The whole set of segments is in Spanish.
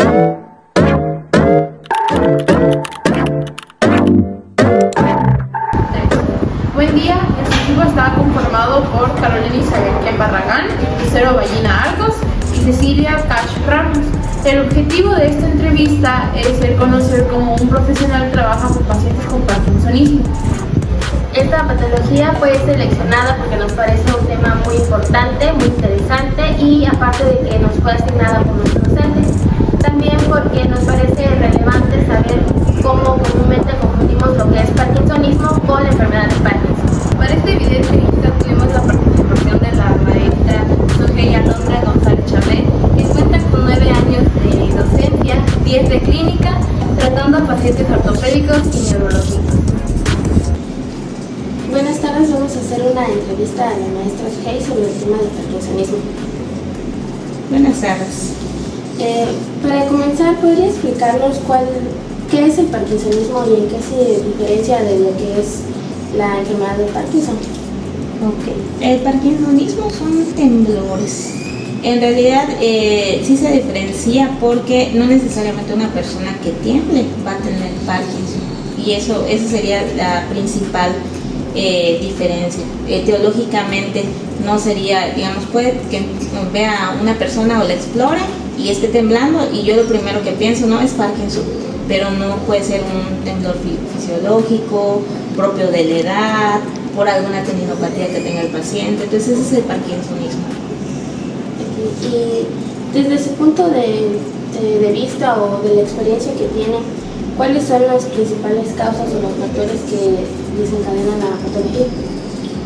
Buen día, este equipo está conformado por Carolina Isabel Ken Barragán, Lucero Ballina Arcos y Cecilia Cash Ramos. El objetivo de esta entrevista es el conocer cómo un profesional trabaja con pacientes con parkinsonismo. Esta patología fue seleccionada porque nos parece un tema muy importante, muy interesante y aparte de que nos fue asignada por nuestros docentes, también porque nos parece relevante saber cómo comúnmente confundimos lo que es parkinsonismo con la enfermedad de Parkinson. Para esta evidencia entrevista tuvimos la participación de la maestra Sofía Alondra González Chablet, que cuenta con 9 años de docencia, 10 de clínica, tratando a pacientes ortopédicos y neurológicos. Buenas tardes, vamos a hacer una entrevista a la maestra Hey sobre el tema del parkinsonismo. Buenas tardes. Para comenzar, ¿podría explicarnos qué es el parkinsonismo y en qué se diferencia de lo que es la enfermedad de Parkinson? Ok. El parkinsonismo son temblores. En realidad sí se diferencia porque no necesariamente una persona que tiemble va a tener Parkinson. Y esa sería la principal diferencia. Teológicamente no sería, digamos, puede que vea a una persona o la explore y esté temblando y yo lo primero que pienso no es Parkinson, pero no puede ser un temblor fisiológico propio de la edad, por alguna tendinopatía que tenga el paciente. Entonces ese es el parkinsonismo. Y desde ese punto de vista o de la experiencia que tiene, ¿cuáles son las principales causas o los factores que desencadenan la patología?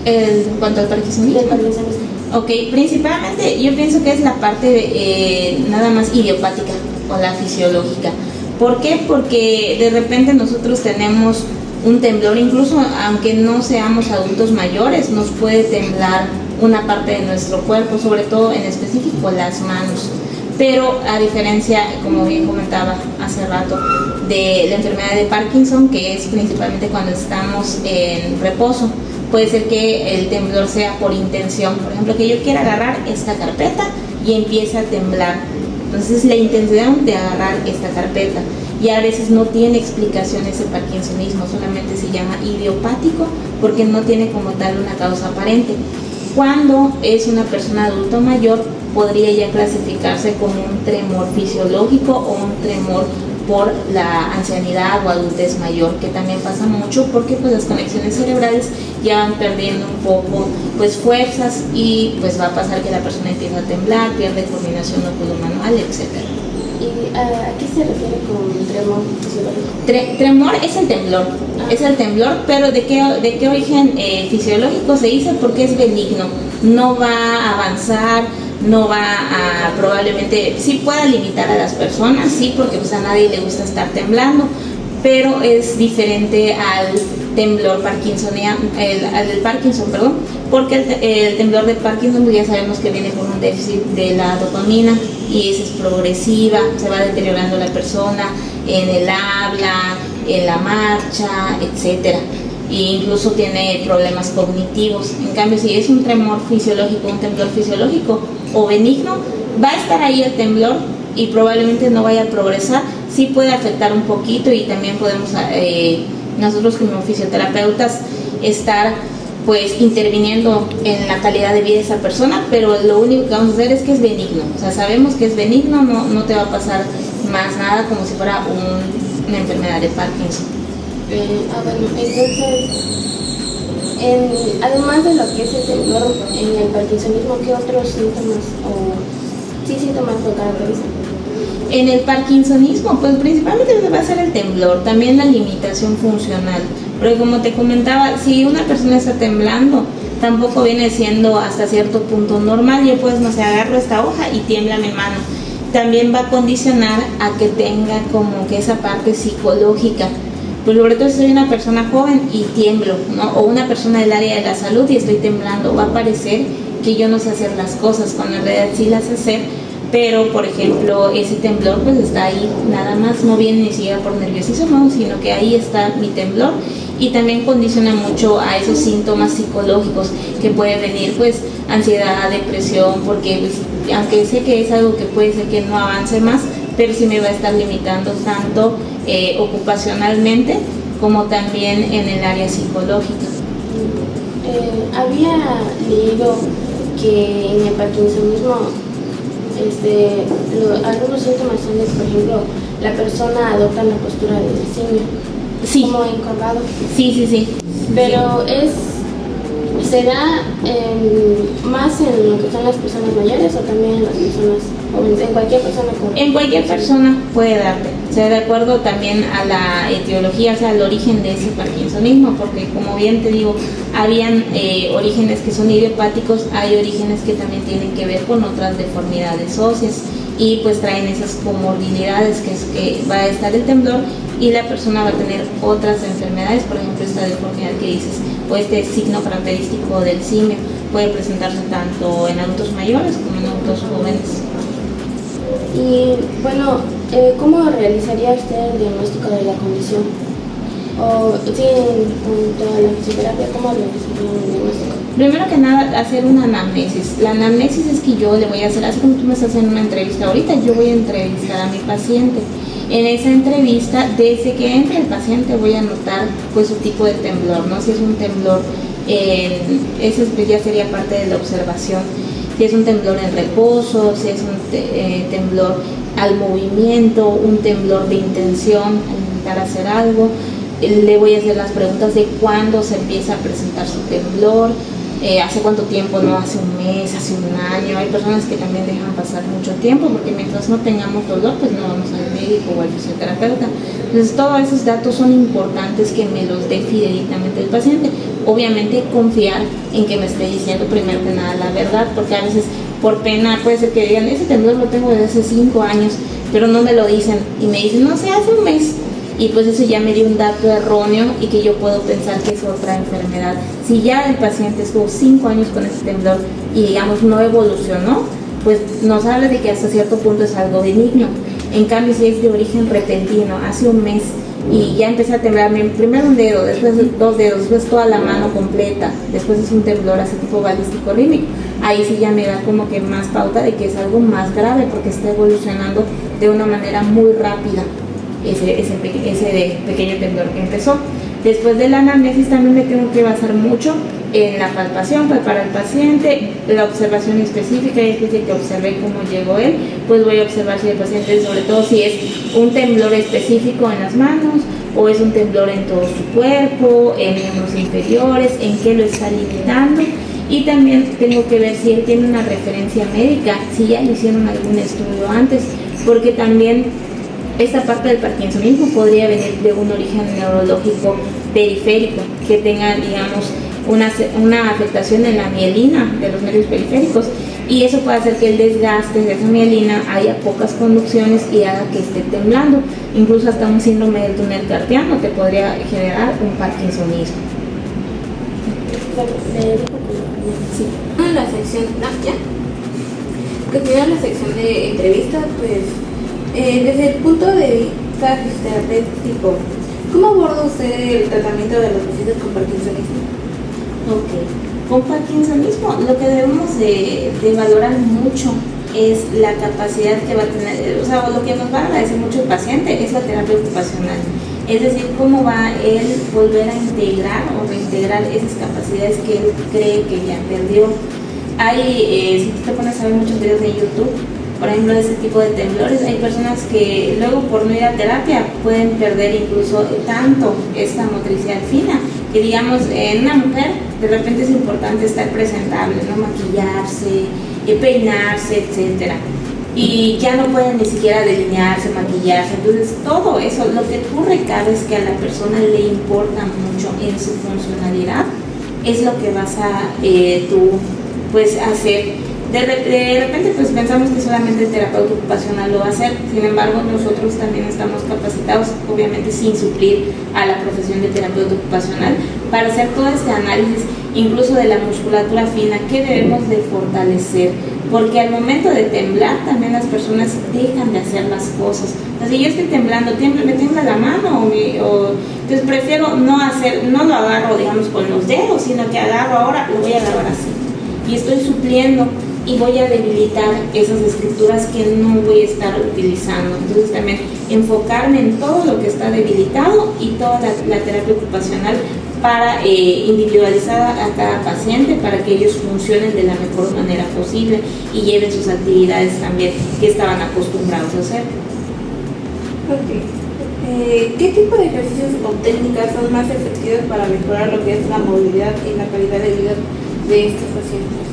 En cuanto al parkinsonismo. Del parkinsonismo. Ok, principalmente yo pienso que es la parte nada más idiopática o la fisiológica. ¿Por qué? Porque de repente nosotros tenemos un temblor, incluso aunque no seamos adultos mayores, nos puede temblar una parte de nuestro cuerpo, sobre todo en específico las manos. Pero a diferencia, como bien comentaba hace rato, de la enfermedad de Parkinson, que es principalmente cuando estamos en reposo, puede ser que el temblor sea por intención. Por ejemplo, que yo quiera agarrar esta carpeta y empiece a temblar. Entonces la intención de agarrar esta carpeta, y a veces no tiene explicación ese parkinsonismo, solamente se llama idiopático porque no tiene como tal una causa aparente. Cuando es una persona adulto mayor, podría ya clasificarse como un tremor fisiológico o un tremor por la ancianidad o adultez mayor, que también pasa mucho porque pues las conexiones cerebrales ya van perdiendo un poco pues fuerzas y pues va a pasar que la persona empieza a temblar, pierde coordinación óculo-manual, etc. ¿Y a qué se refiere con tremor fisiológico? Tremor es el temblor, es el temblor, pero ¿de qué origen fisiológico se dice? Porque es benigno, no va a avanzar, no va a, probablemente, sí pueda limitar a las personas, sí, porque pues a nadie le gusta estar temblando, pero es diferente al temblor parkinsoniano, al del Parkinson, perdón, porque el temblor de Parkinson ya sabemos que viene con un déficit de la dopamina y esa es progresiva, se va deteriorando la persona en el habla, en la marcha, etcétera. E incluso tiene problemas cognitivos. En cambio, si es un tremor fisiológico, un temblor fisiológico o benigno, va a estar ahí el temblor y probablemente no vaya a progresar. Sí puede afectar un poquito y también podemos nosotros como fisioterapeutas estar pues interviniendo en la calidad de vida de esa persona, pero lo único que vamos a hacer es que es benigno. O sea, sabemos que es benigno, no te va a pasar más nada como si fuera una enfermedad de Parkinson. Bueno, entonces, además de lo que es el temblor en el parkinsonismo, ¿qué otros síntomas síntomas lo caracterizan? En el parkinsonismo, pues principalmente va a ser el temblor, también la limitación funcional, porque como te comentaba, si una persona está temblando, tampoco viene siendo hasta cierto punto normal. Yo pues no sé, agarro esta hoja y tiembla mi mano. También va a condicionar a que tenga como que esa parte psicológica. Pues sobre todo si soy una persona joven y tiemblo, ¿no? O una persona del área de la salud y estoy temblando, va a parecer que yo no sé hacer las cosas, cuando en realidad sí las sé hacer, pero por ejemplo ese temblor pues está ahí, nada más, no viene ni siquiera por nerviosismo, sino que ahí está mi temblor. Y también condiciona mucho a esos síntomas psicológicos que puede venir, pues ansiedad, depresión, porque pues, aunque sé que es algo que puede ser que no avance más, pero sí me va a estar limitando tanto ocupacionalmente como también en el área psicológica. Había leído que en el parkinsonismo algunos síntomas son de, por ejemplo, la persona adopta la postura del simio, Sí. como encorvado. Sí. Pero ¿se da más en lo que son las personas mayores o también en las personas jóvenes? En cualquier persona En cualquier persona puede darte, o sea, de acuerdo también a la etiología, o sea, al origen de ese parkinsonismo, porque como bien te digo, habían orígenes que son idiopáticos, hay orígenes que también tienen que ver con otras deformidades óseas y pues traen esas comorbilidades que es que va a estar el temblor y la persona va a tener otras enfermedades, por ejemplo esta deformidad que dices o este signo característico del simio puede presentarse tanto en adultos mayores como en adultos jóvenes. Y bueno, ¿cómo realizaría usted el diagnóstico de la condición? O sí, con toda la fisioterapia, ¿cómo realizaría el diagnóstico? Primero que nada, hacer una anamnesis. La anamnesis es que yo le voy a hacer, así como tú me estás haciendo una entrevista ahorita, yo voy a entrevistar a mi paciente. En esa entrevista, desde que entre el paciente voy a notar pues su tipo de temblor, ¿no? Si es un temblor, eso ya sería parte de la observación. Si es un temblor en reposo, si es un temblor al movimiento, un temblor de intención, a intentar hacer algo. Le voy a hacer las preguntas de cuándo se empieza a presentar su temblor, hace cuánto tiempo, no hace un mes, hace un año. Hay personas que también dejan pasar mucho tiempo porque mientras no tengamos dolor, pues no vamos al médico o al fisioterapeuta. Entonces todos esos datos son importantes que me los dé fidedigamente el paciente. Obviamente confiar en que me esté diciendo primero que nada la verdad, porque a veces por pena puede ser que digan, ese temblor lo tengo desde hace 5 años, pero no me lo dicen y me dicen, no sé, hace un mes. Y pues eso ya me dio un dato erróneo y que yo puedo pensar que es otra enfermedad. Si ya el paciente estuvo 5 años con ese temblor y digamos no evolucionó, pues nos habla de que hasta cierto punto es algo benigno. En cambio, si es de origen repentino, hace un mes y ya empecé a temblarme primero un dedo, después 2 dedos, después toda la mano completa, después es un temblor así tipo balístico rítmico, ahí sí ya me da como que más pauta de que es algo más grave porque está evolucionando de una manera muy rápida. Ese pequeño temblor que empezó. Después de la anamnesis también me tengo que basar mucho en la palpación, pues para el paciente, la observación específica, y después de que observé cómo llegó él, pues voy a observar si el paciente, sobre todo si es un temblor específico en las manos o es un temblor en todo su cuerpo, en miembros inferiores, en qué lo está limitando. Y también tengo que ver si él tiene una referencia médica, si ya le hicieron algún estudio antes, porque también esta parte del parkinsonismo podría venir de un origen neurológico periférico, que tenga, digamos, una afectación en la mielina de los nervios periféricos, y eso puede hacer que el desgaste de esa mielina haya pocas conducciones y haga que esté temblando. Incluso hasta un síndrome del túnel carpiano te podría generar un parkinsonismo. Sí. En la sección, continuando la sección de entrevistas, pues desde el punto de vista fisioterapéutico, ¿cómo aborda usted el tratamiento de los pacientes con parkinsonismo? Ok, con parkinsonismo lo que debemos de valorar mucho es la capacidad que va a tener, o sea, lo que nos va a agradecer mucho el paciente es la terapia ocupacional. Es decir, cómo va él volver a integrar o reintegrar esas capacidades que él cree que ya perdió. Si tú te pones a ver muchos videos de YouTube, por ejemplo, de ese tipo de temblores, hay personas que luego por no ir a terapia pueden perder incluso tanto esta motricidad fina, que digamos en una mujer de repente es importante estar presentable, no maquillarse, peinarse, etcétera, y ya no pueden ni siquiera delinearse, maquillarse. Entonces todo eso, lo que tú recabes que a la persona le importa mucho en su funcionalidad, es lo que vas a tú pues hacer. De repente pues pensamos que solamente el terapeuta ocupacional lo va a hacer, sin embargo nosotros también estamos capacitados, obviamente sin suplir a la profesión de terapeuta ocupacional, para hacer todo este análisis, incluso de la musculatura fina, que debemos de fortalecer, porque al momento de temblar también las personas dejan de hacer las cosas. Entonces, si yo estoy temblando, me tiembla la mano, entonces prefiero no lo agarro digamos con los dedos, sino que lo voy a agarrar así, y estoy supliendo y voy a debilitar esas estructuras que no voy a estar utilizando. Entonces también enfocarme en todo lo que está debilitado y toda la terapia ocupacional para individualizar a cada paciente para que ellos funcionen de la mejor manera posible y lleven sus actividades también que estaban acostumbrados a hacer. Ok. ¿Qué tipo de ejercicios o técnicas son más efectivos para mejorar lo que es la movilidad y la calidad de vida de estos pacientes?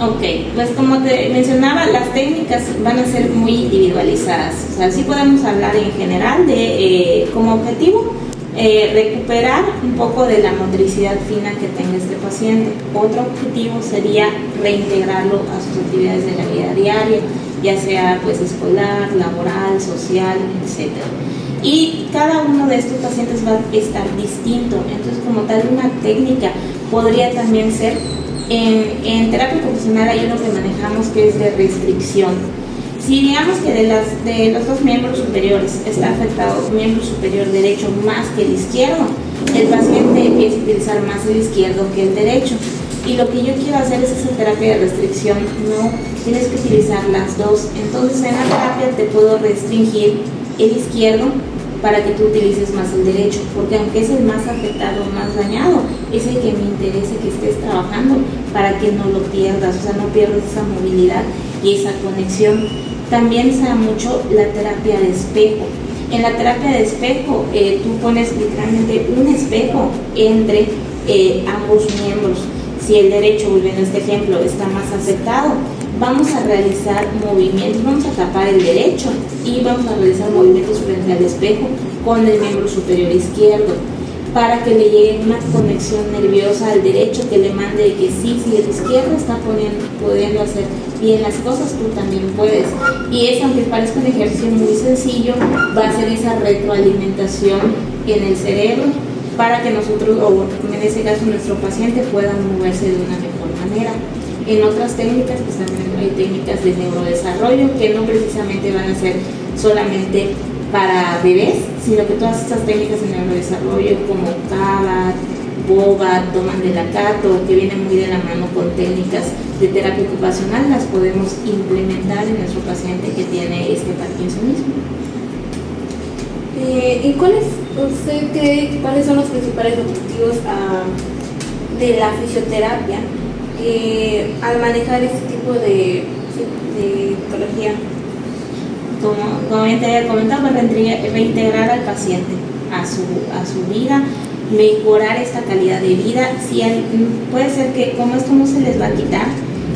Ok, pues como te mencionaba, las técnicas van a ser muy individualizadas. O sea, sí podemos hablar en general de como objetivo recuperar un poco de la motricidad fina que tenga este paciente. Otro objetivo sería reintegrarlo a sus actividades de la vida diaria, ya sea pues escolar, laboral, social, etc. Y cada uno de estos pacientes va a estar distinto. Entonces, como tal, una técnica podría también ser en terapia ocupacional hay uno que manejamos que es de restricción. Si digamos que de los dos miembros superiores está afectado el miembro superior derecho más que el izquierdo, el paciente empieza a utilizar más el izquierdo que el derecho. Y lo que yo quiero hacer es esa terapia de restricción, no tienes que utilizar las dos. Entonces en la terapia te puedo restringir el izquierdo para que tú utilices más el derecho, porque aunque es el más afectado, más dañado, es el que me interesa que estés trabajando para que no lo pierdas, o sea, no pierdas esa movilidad y esa conexión. También se da mucho la terapia de espejo. En la terapia de espejo, tú pones literalmente un espejo entre ambos miembros. Si el derecho, volviendo a este ejemplo, está más afectado, vamos a realizar movimientos, vamos a tapar el derecho y vamos a realizar movimientos frente al espejo con el miembro superior izquierdo para que le llegue una conexión nerviosa al derecho que le mande de que sí, si el izquierdo está pudiendo hacer bien las cosas, tú también puedes. Y eso, aunque parezca un ejercicio muy sencillo, va a ser esa retroalimentación en el cerebro para que nosotros, o en ese caso nuestro paciente, pueda moverse de una mejor manera. En otras técnicas, pues también hay técnicas de neurodesarrollo que no precisamente van a ser solamente para bebés, sino que todas estas técnicas de neurodesarrollo como CABA, BOBA, Toman de Lacato, que vienen muy de la mano con técnicas de terapia ocupacional, las podemos implementar en nuestro paciente que tiene este parkinsonismo. ¿Y usted cree cuáles son los principales objetivos de la fisioterapia al manejar este tipo de patología? Como te había comentado, reintegrar al paciente a su vida, mejorar esta calidad de vida. Puede ser que como esto no se les va a quitar,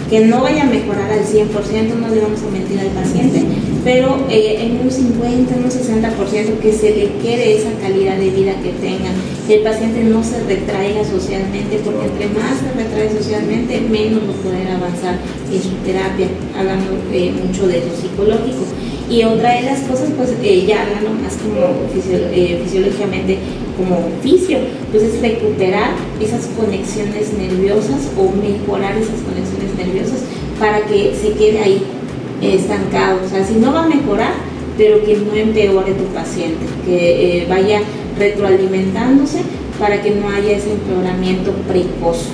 que no vaya a mejorar al 100%, no le vamos a mentir al paciente, pero en un 50, un 60% que se le quede esa calidad de vida que tenga, que el paciente no se retraiga socialmente, porque entre más se retrae socialmente, menos va a poder avanzar en su terapia, hablando mucho de lo psicológico. Y otra de las cosas, pues ya hablando más como fisiológicamente, como fisio, pues es recuperar esas conexiones nerviosas o mejorar esas conexiones nerviosas para que se quede ahí estancado. O sea, si no va a mejorar, pero que no empeore tu paciente, que vaya retroalimentándose para que no haya ese empeoramiento precoz.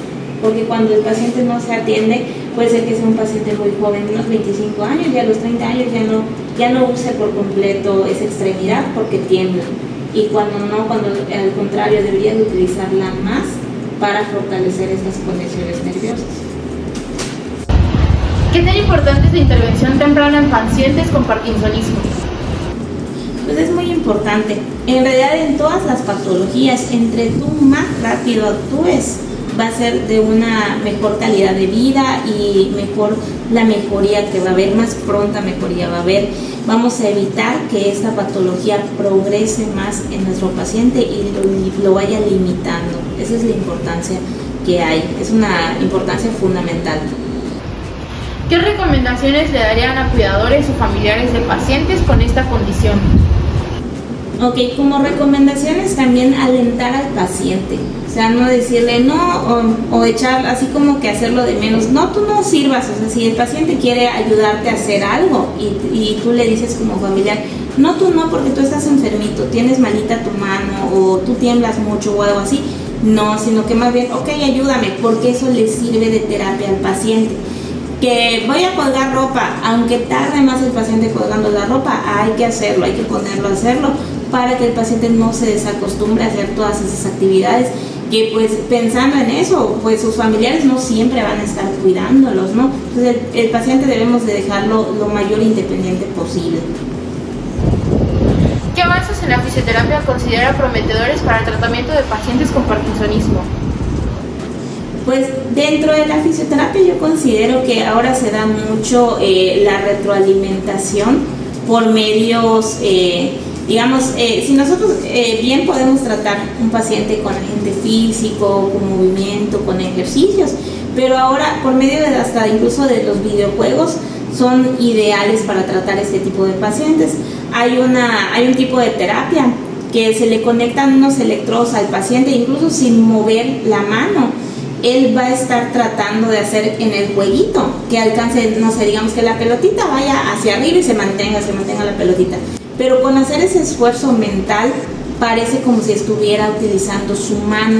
Porque cuando el paciente no se atiende, puede ser que sea un paciente muy joven, unos 25 años, y a los 30 años ya no use por completo esa extremidad porque tiembla. Y cuando al contrario, debería de utilizarla más para fortalecer esas conexiones nerviosas. ¿Qué tan importante es la intervención temprana en pacientes con parkinsonismo? Pues es muy importante. En realidad, en todas las patologías, entre tú más rápido actúes, va a ser de una mejor calidad de vida y mejor la mejoría que va a haber, más pronta mejoría va a haber. Vamos a evitar que esta patología progrese más en nuestro paciente y lo vaya limitando. Esa es la importancia que hay, es una importancia fundamental. ¿Qué recomendaciones le darían a cuidadores o familiares de pacientes con esta condición? Ok, como recomendaciones también alentar al paciente, o sea, no decirle no o echar así como que hacerlo de menos, no, tú no sirvas, o sea, si el paciente quiere ayudarte a hacer algo y tú le dices como familiar, no, tú no, porque tú estás enfermito, tienes malita tu mano o tú tiemblas mucho o algo así, no, sino que más bien, ok, ayúdame, porque eso le sirve de terapia al paciente. que voy a colgar ropa, aunque tarde más el paciente colgando la ropa, hay que hacerlo, hay que ponerlo a hacerlo para que el paciente no se desacostumbre a hacer todas esas actividades que pues pensando en eso, pues sus familiares no siempre van a estar cuidándolos, ¿no? Entonces el paciente debemos de dejarlo lo mayor independiente posible. ¿Qué avances en la fisioterapia considera prometedores para el tratamiento de pacientes con parkinsonismo? Pues dentro de la fisioterapia yo considero que ahora se da mucho la retroalimentación por medios, si nosotros bien podemos tratar un paciente con agente físico, con movimiento, con ejercicios, pero ahora por medio de hasta incluso de los videojuegos son ideales para tratar este tipo de pacientes. Hay un tipo de terapia que se le conectan unos electrodos al paciente, incluso sin mover la mano. Él va a estar tratando de hacer en el jueguito que alcance, no sé, digamos que la pelotita vaya hacia arriba y se mantenga la pelotita. Pero con hacer ese esfuerzo mental parece como si estuviera utilizando su mano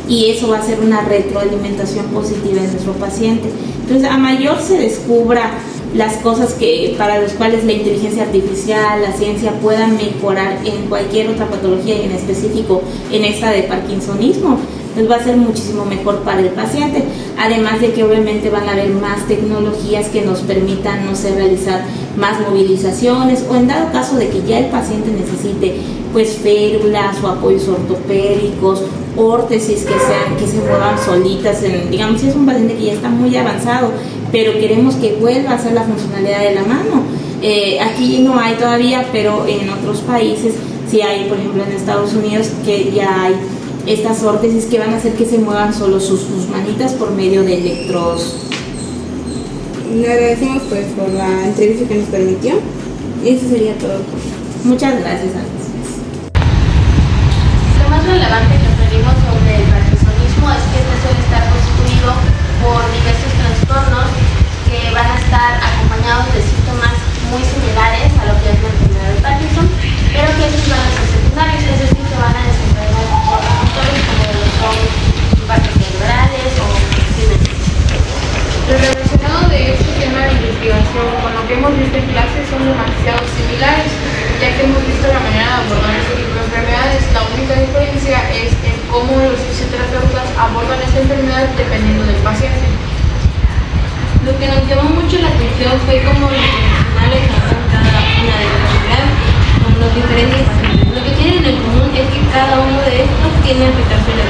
y eso va a ser una retroalimentación positiva en nuestro paciente. Entonces, a mayor se descubra las cosas que para las cuales la inteligencia artificial, la ciencia pueda mejorar en cualquier otra patología y en específico en esta de parkinsonismo, pues va a ser muchísimo mejor para el paciente, además de que obviamente van a haber más tecnologías que nos permitan, no sé, realizar más movilizaciones o en dado caso de que ya el paciente necesite pues férulas o apoyos ortopédicos, órtesis que se muevan solitas, digamos si es un paciente que ya está muy avanzado, pero queremos que vuelva a hacer la funcionalidad de la mano. Aquí no hay todavía, pero en otros países sí hay, por ejemplo en Estados Unidos, que ya hay estas órtesis que van a hacer que se muevan solo sus manitas por medio de electrodos. Le agradecemos pues por la entrevista que nos permitió y eso sería todo. Muchas gracias, Alex. Lo más relevante que aprendimos sobre el parkinsonismo es que este suele estar constituido por diversos trastornos que van a estar acompañados de síntomas muy similares a lo que es la enfermedad de Parkinson, pero que estos van a ser secundarios, es decir, que van a desencadenar por factores como lo son infartos cerebrales o accidentes. Lo relacionado de este tema de investigación con lo que hemos visto en clase son demasiado similares, ya que hemos visto la manera de abordar este tipo de enfermedades. La única diferencia es en cómo los fisioterapeutas abordan esta enfermedad dependiendo del paciente. Lo que nos llamó mucho la atención fue cómo los profesionales tratan cada una de las enfermedades con los diferentes pacientes. Lo que tienen en común es que cada uno de estos tiene afectaciones